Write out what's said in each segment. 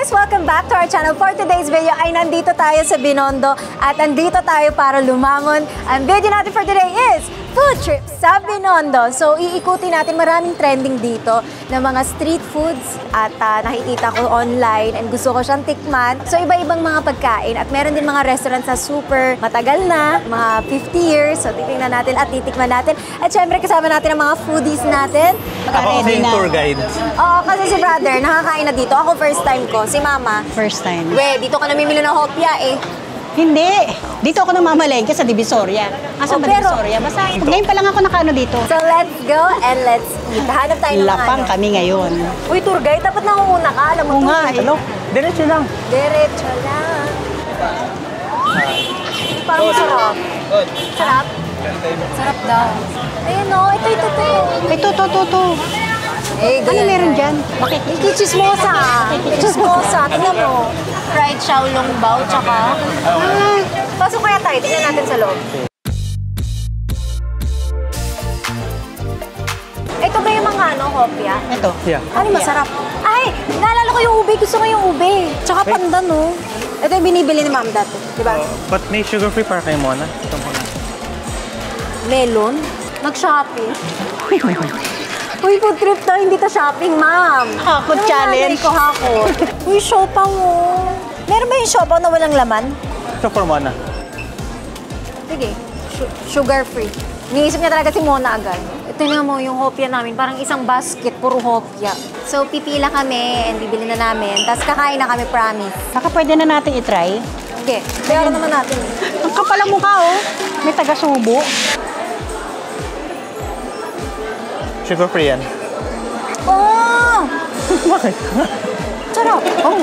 guys! Welcome back to our channel. For today's video ay nandito tayo sa Binondo at nandito tayo para lumangon. Ang video natin for today is food trip sa Binondo. So, iikutin natin maraming trending dito ng mga street foods at nakikita ko online and gusto ko siyang tikman. So, iba-ibang mga pagkain at meron din mga restaurant sa super matagal na, mga 50 years. So, titingnan natin at titikman natin. At syempre, kasama natin ang mga foodies natin. Ako kasi yung tour guide. Oo, kasi si brother, nakakain na dito. Ako first time ko. Si mama. First time. We, dito ka namimili ng hopya eh. Hindi. Dito ako namamalengke sa Divisoria. Asa ba Divisoria? Basta ngayon pa lang ako nakano dito. So let's go and let's eat. Hanap tayo ng Lapang kami ngayon. Uy, tour guide, dapat nangunguna ka. Alam mo Oo nga. Ano? Diretso lang. Diretso lang. Parang masarap. Sarap? Sarap daw. Ayun o, ito. Ito. Ano meron dyan? Bakit? Chismosa. Chismosa. Tingnan mo. Fried xiaolong bao, tsaka... Pasok kaya tayo. Tingnan natin sa loob. Ito ba yung mga hopya? Ito. Yeah. Ano masarap? Ay! Naalala ko yung ube. Gusto ko yung ube. Tsaka pandan, no? Ito yung binibili ni ma'am dati. Diba? But may sugar-free para kay Mona. Ito muna. Melon? Nag-shopping? Uy, food trip to. Hindi to shopping, ma'am. Hakot challenge. Ko hakot. Uy, siopaw mo. Meron ba yung siopaw na walang laman? Ito for Mona. Sige. Sugar-free. Iniisip niya talaga si Mona agad. Ito nga mo yung hopya namin. Parang isang basket, puro hopya. So, pipila kami and bibili na namin. Tapos kakain na kami, promise. Baka pwede na natin itry. Okay. Kaya naman natin. Ang kapal ang mukha, oh. May taga-subo. Sugar-free yan. Oh! Bakit? Sarap. Oh.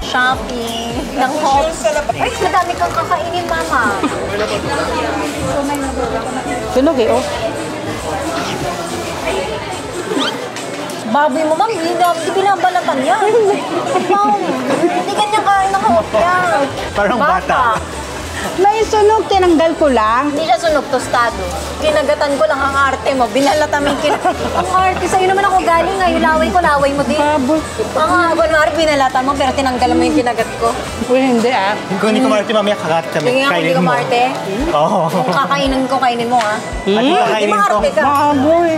Shopping ng hops. Ay, madami kang kakainin, mama. Sunog eh, oh. Baboy mo, ma'am. Hindi binabalatan yan. Ma'am, hindi ganyan kain ng hopya. Parang bata. May sunog, tinanggal ko lang. Hindi siya sunog, tostado. Kinagatan ko lang ang arte mo. Binalatan mo yung ang arte. Sa'yo naman ako galing. Ngayon, laway mo din. Baboy. Ang kunwari, binalatan mo, pero tinanggal mo yung kinagat ko. Uy, hindi ah. Kung hindi ko Marte, mamaya kakakat kami. Sige nga, kung hindi ka Marte. Oo. Kung kakainin ko, kainin mo, ha? Hindi Hindi maarte ka. Baboy.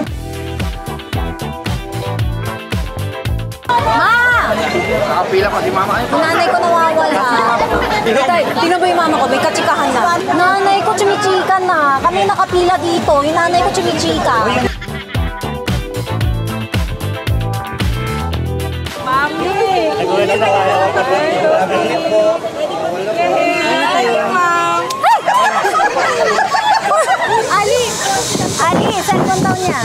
Ma! Nakapila pa si mama. Nanay ko nawawala. Tay, tingnan ba yung mama ko? May katsikahan na. Nanay ko chumichika na. Kami nakapila dito. Yung nanay ko chumichika. Mami! Nagulat na kaya ko. Ali, cellphone daw niya.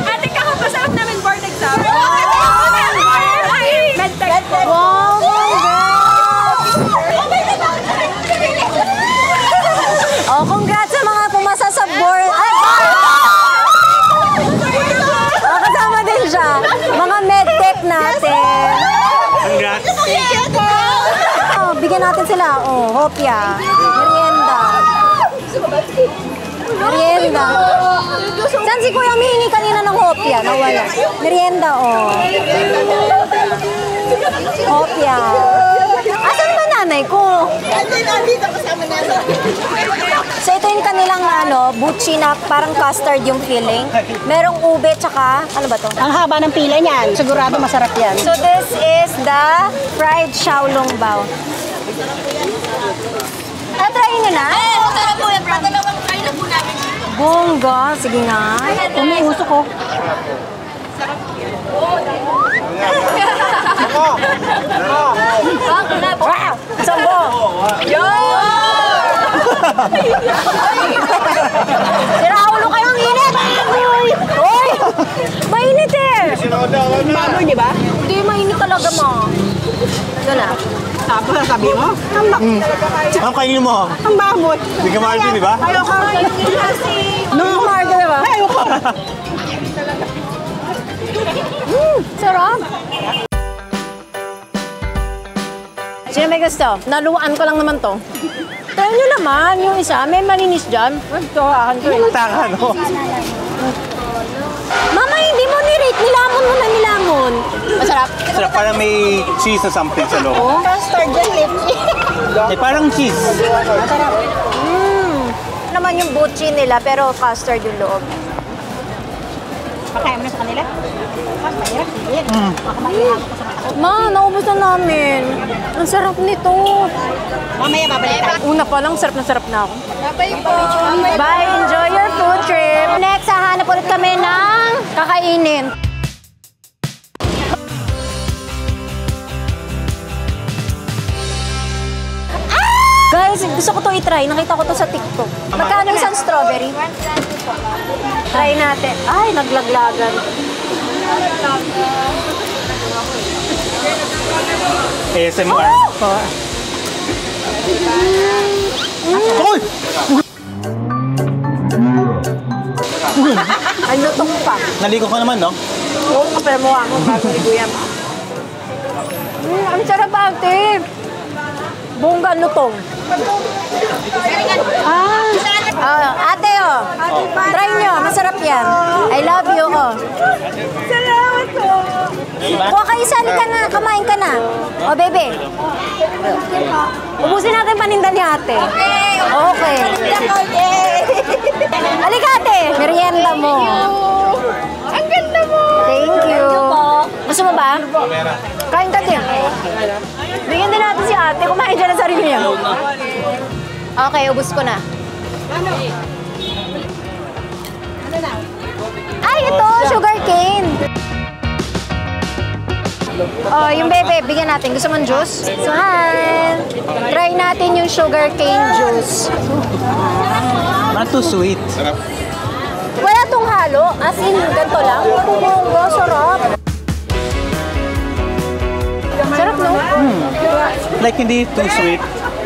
Ate, kakapasarap namin board exam. Medtech. Wow, oh, congrats sa mga pumasa sa board. Ay! Oh, kasama din siya. Mga medtech natin. Congrats. Oh, bigyan natin sila. Oh, hopya. Merienda. Merienda. Saan si Kuya humihingi kanina ng hopya? Nawala. Merienda, oh. Hopya. Asan ba nanay ko? Nandito kasama namin. So ito yung kanilang buchi na parang custard yung filling. Merong ube tsaka, ano ba to? Ang haba ng pila niyan. Sigurado masarap yan. So this is the fried xiaolong bao. Try nyo na? Masarap po yan. Dalawang try na po namin. Bongga. Sige nga. Umuusok ko. Wow! Sambo! Yo! Siraulo kayo ang init! Uy! Mainit eh! Baboy, di ba? Hindi, mainit talaga mo. Ito na. Tapos sabi mo, Ang kainin mo. ang baboy. Hindi ka Marte, di ba? Ayoko. No, Margo, diba? Ayoko. Sarap! Sino may gusto? Naluan ko lang naman to. Try nyo naman, yung isa, may malinis dyan. Ito, akin to eh. Taka, no? Mama, hindi mo ni-rate. Nilamon mo na nilamon. Masarap, parang may cheese na something sa loob. Custard yan, lichi. Eh, parang cheese. Naman yung buchi nila, pero custard yung loob. Pakain mo na sa kanila? Mas mahirap, hindi. Baka mahirap ko sa mata ko. Ma, naubos na namin. Ang sarap nito. Mamaya babalik tayo. Una pa lang, sarap na ako. Bye po. Bye, enjoy your food trip. Next, hahanap ulit kami ng kakainin. Guys, gusto ko to i-try. Nakita ko to sa TikTok. Magkano isang strawberry? Try natin. Ay, naglaglagan. ASMR. Uy! Ang lutong pa. Naligo ka naman, no? Oo, kapera mo ako. Bago liguyam. Ang sarap ate. Bongga lutong. Ate, oh. Try nyo. Masarap yan. I love you, oh. Salamat po. Kuha kayo, sali ka na. Kamain ka na. Oh, bebe. Ubusin natin paninda ni ate. Okay. Halika, ate. Merienda mo. Ang ganda mo. Thank you. Gusto mo ba? Kain ka din. Bigyan din natin si ate. Kumain siya ng sarili niya. Okay, ubus ko na. Ay, ito, sugar cane. Oh, yung bebe, bigyan natin. Gusto mong juice? Saan? Try natin yung sugar cane juice. Not too sweet. Wala tong halo. As in, ganito lang. Bumonggo, sarap. Sarap, no? Like hindi too sweet.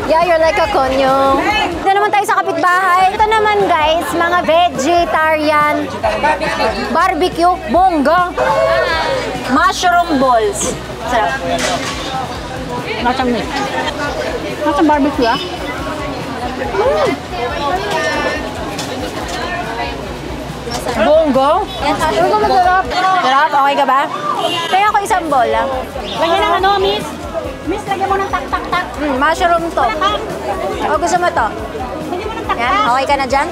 Yeah, you're like a konyo. Ito naman tayo sa kapitbahay. Ito naman, guys, mga vegetarian barbecue bongga. Mushroom balls. Sarap. Nasang meat. Nasang barbecue, ah? Bongga? Ano ba masarap? Sarap? Okay ka ba? Kaya ako isang bola. Lagyan ng ano, miss? Miss, lagyan mo ng tak-tak-tak. Mushroom to. O, gusto mo to? Lagyan mo ng tak-tak. Yan, okay ka na dyan?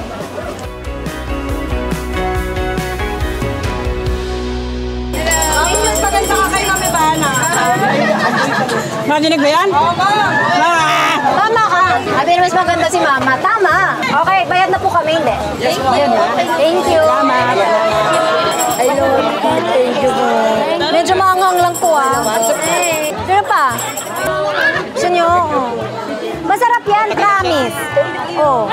Mas maganda ka kay Mami Bana. Narinig ba yan? Tama ka. Sabi na mas maganda si Mama. Tama. Okay, bayad na po kami, hindi? Thank you. I love you. Thank you. Medyo maangang lang po, ah. Sino pa? Gusto nyo? Oh. Masarap yan, promise. Oh.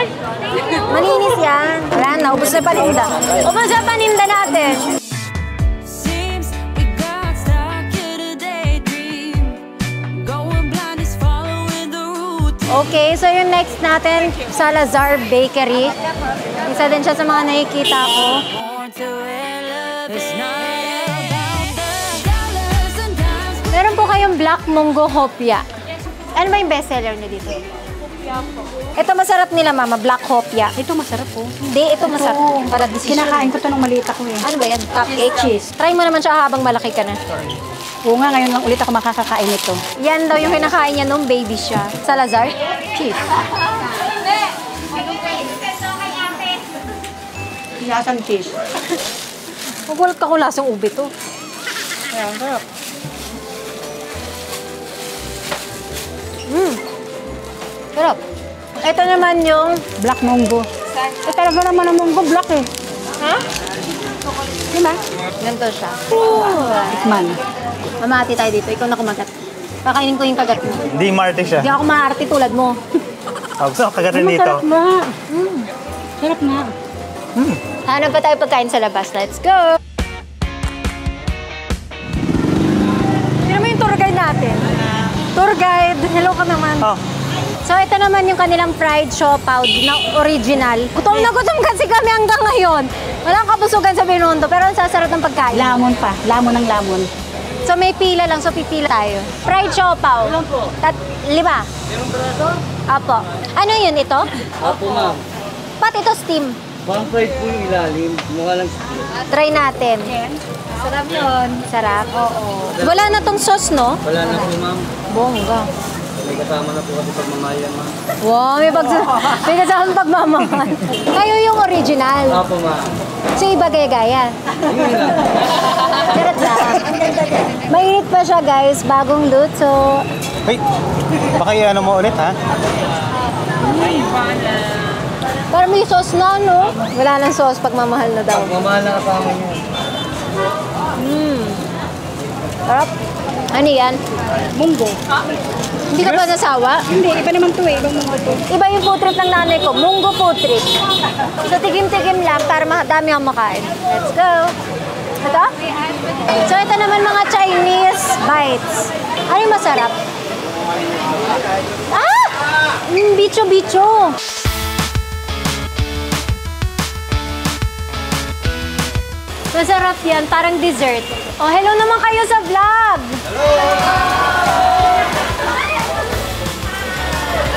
Malinis yan. Wala na, ubos na paninda. Ubos na paninda natin. Seems we got stuck in a daydream. Going blind is following the routine. Okay, so yung next natin, Salazar Bakery. Isa din siya sa mga nakikita ko. Born to love. It's not about the dollars and dimes. Meron po kayong Black Mungo Hopia. Ano ba yung bestseller niyo dito? Ito masarap nila, Mama, Black Hopia. Ito masarap, oh. Hindi, ito masarap. Para decision. Kinakain ko to nung maliit ako, eh. Ano ba yan? Cupcake? Cheese. Try mo naman siya habang malaki ka na. Oo nga, ngayon lang ulit ako makakakain nito. Yan daw yung kinakain niya nung baby siya. Salazar? Cheese. Lasang cheese. Magulat ka kung lasang ube to. Ayan, sarap. Sarap. Ito naman yung... Black Mongo. Eh, talaga naman ang Mongo, black eh. Ha? Diba? Ganito siya. Tikman. Mamati tayo dito. Ikaw na kumagat. Kakainin ko yung kagat mo. Hindi Marte siya. Hindi ako maarte tulad mo. Gusto ko kagatin dito. Masarap nga. Sarap nga. Hanap pa tayo pagkain sa labas. Let's go! Sino mo yung tour guide natin? Tour guide. Hello ka naman. Oh. So, ito naman yung kanilang fried siopaw na original. Gutom na gutom kasi kami hanggang ngayon. Walang kabusugan sa Binondo, pero ang sasarap ng pagkain. Lamon pa. Lamon ng lamon. So, may pila lang. So, pipila tayo. Fried siopaw. Ilan po? 5. Apo. Ano yun ito? Opo, ma'am. Pat ito steam. Pang fried po yung ilalim. Mukha lang steam. Try natin. Sarap yun. Sarap? Oo. Wala na tong sauce, no? Wala na po, ma'am. Bongga. May kasama na po kasi pagmamayan, ma'am. Wow, may kasama pagmamahal. Kayo yung original. Opo, ma'am. So iba gaya-gaya. Charot lang. Mainit pa siya, guys. Bagong luto. Wait, baka ano mo ulit, ha? Parang may sauce na, no? Wala nang sauce, pagmamahal na daw. Pagmamahal na kasama niya. Sarap. Ano yan? Munggo. Hindi ka ba nasawa? Hindi, iba naman to eh. Ibang munggo to. Iba yung food trip ng nanay ko. Munggo food trip. So, tigim-tigim lang para dami ang makain. Let's go. Ito? So, ito naman mga Chinese bites. Ano yung masarap? Ah! Bicho-bicho. Masarap yan. Parang dessert. Oh, hello naman kayo sa vlog.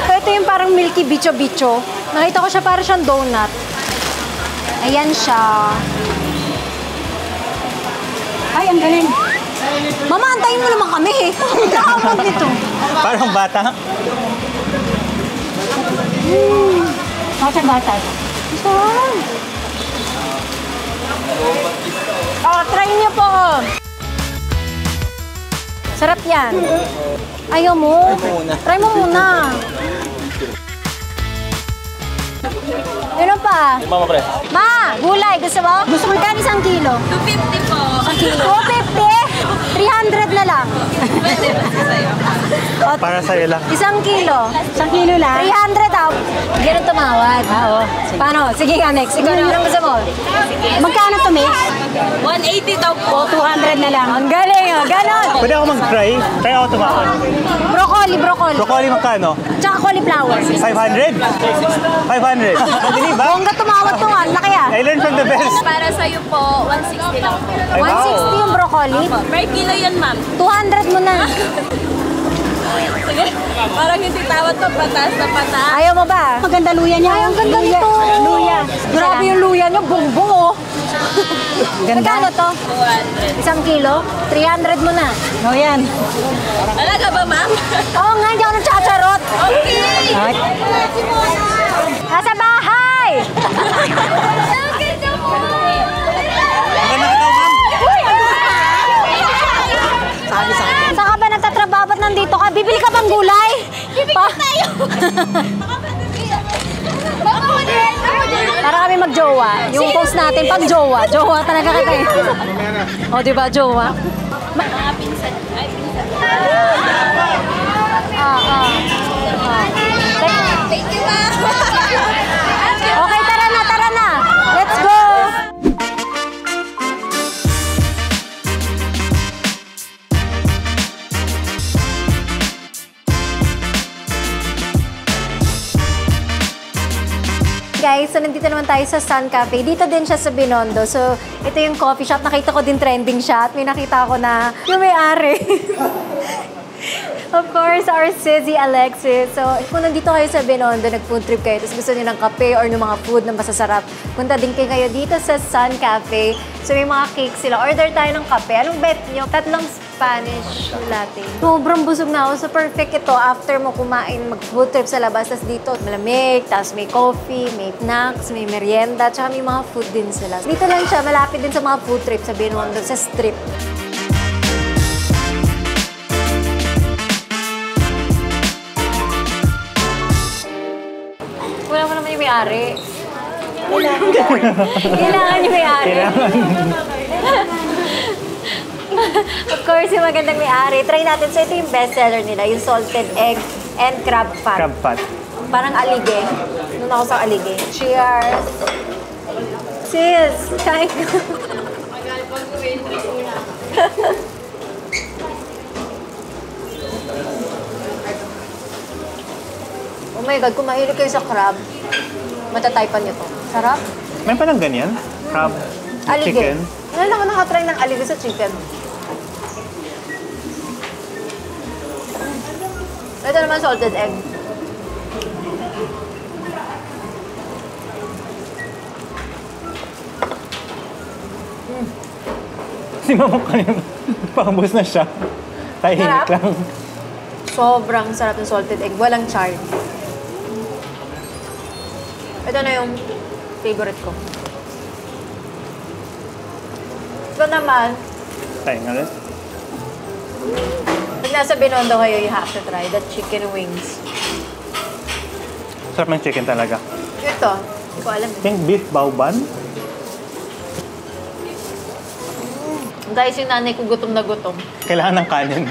So, ito yung parang milky bicho-bicho. Nakita ko siya para siyang donut. Ayan siya. Ay, ang galing. Mama, antayin mo naman kami eh. Nakakapag nito. Parang bata. Bata bata. Sarap. Oh, try niyo po. Sarap yan. Ayaw mo? Try mo muna. Ano pa? Mama, pre. Ma, gulay. Gusto mo? Gusto mo kan 1 kilo? 250 po. 250? 300 na lang. O, Para sa'yo lang. 1 kilo. 1 kilo lang. 300 daw. Ganun tumawad. Oo. Paano? Sige nga, next. Ikaw na gusto mo. Magkano to, miss? 180 daw po. O, 200 na lang. Ang galing, oh. Ganon. Pwede ako mag-try? Try ako tumakon. Broccoli. Broccoli magkano? Tsaka cauliflower. 500? 500. Madali ba? Bongga tumawad to nga. Laki ah. I learned from the best. Para sa'yo po, 160 lang po. Ay, wow. 160 yung broccoli. Per kilo yan, ma'am. 200 mo na. Sige. Parang hindi tawad to, pataas na pataas. Ayaw mo ba? Maganda luya niya. Ay, ang ganda nito. Luya. Grabe yung luya niya. Bongbong oh. Magkano to? 200. 1 kilo? 300 mo na. O, yan. Talaga ba, ma'am? Oo nga, hindi ako nagtsacharot. Okay. Ay. Nasa bahay! Maganda ka daw, ma'am. Saan ka ba nagtatrabaho? Ba't nandito ka? Bibili ka bang gulay? Bibili tayo! Para kami mag-jowa. Yung post natin pag jowa. Jowa talaga kita eh. O, di ba, jowa? Mga pinsan. Ay, pinsan. Thank you, ma'am. Okay, tara na. Let's go! Guys, so nandito naman tayo sa Sun Cafe. Dito din siya sa Binondo. So, ito yung coffee shop. Nakita ko din trending siya at may nakita ko na yung may-ari. Of course, our Sizzy Alexis. So, kung nandito kayo sa Binondo, nag-food trip kayo, tapos gusto niyo ng kape or ng mga food na masasarap, punta din kayo dito sa Sun Cafe. So, may mga cake sila. Order tayo ng kape. Anong bet niyo? 3 Spanish latte. Sobrang busog na ako. So, perfect ito after mo kumain, mag-food trip sa labas. Tapos dito, malamig, tapos may coffee, may snacks, may merienda, tsaka may mga food din sila. Dito lang siya, malapit din sa mga food trip sa Binondo, sa strip. Wala mo naman yung may-ari. Kailangan yung may-ari. Of course, yung magandang may-ari. Try natin. So, ito yung bestseller nila, yung salted egg and crab pot. Crab pot. Parang alige. Doon ako sa alige. Cheers! Sis, kain ko. Oh my God, kung mahilig kayo sa crab, matataypan niyo to. Sarap. May palang ganyan? Crab, Alige. chicken. Ano lang ako nakatry ng alige sa chicken? Ito naman salted egg. Si Mama kanina, paubos na siya. Tahimik Sarap. lang. Sobrang sarap ng salted egg. Walang char. Ito na yung favorite ko. Ito naman, Tayo nga rin. pag nasa Binondo kayo, you have to try the chicken wings. Sarap ng chicken talaga. Ito, hindi ko alam. I think beef bauban. Guys, yung nanay ko gutom na gutom. Kailangan ng kanin.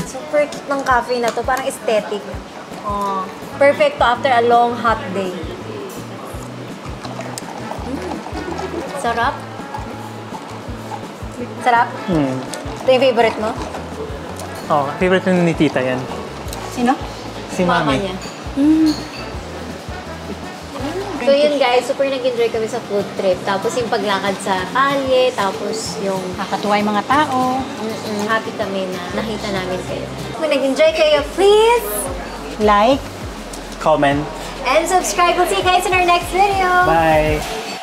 Super cute ng cafe na to. Parang aesthetic. Oh, perfect to after a long hot day. Sarap. Sarap? Ito yung favorite mo? Oh, favorite ni Tita yan. Sino? Si Mama Mami. niya. So yun guys, super nag-enjoy kami sa food trip. Tapos yung paglakad sa kalye, tapos yung Nakakatuwa yung mga tao. happy kami na nakita namin kayo. Kung nag-enjoy kayo, please Like. Comment. and subscribe. We'll see you guys in our next video. Bye.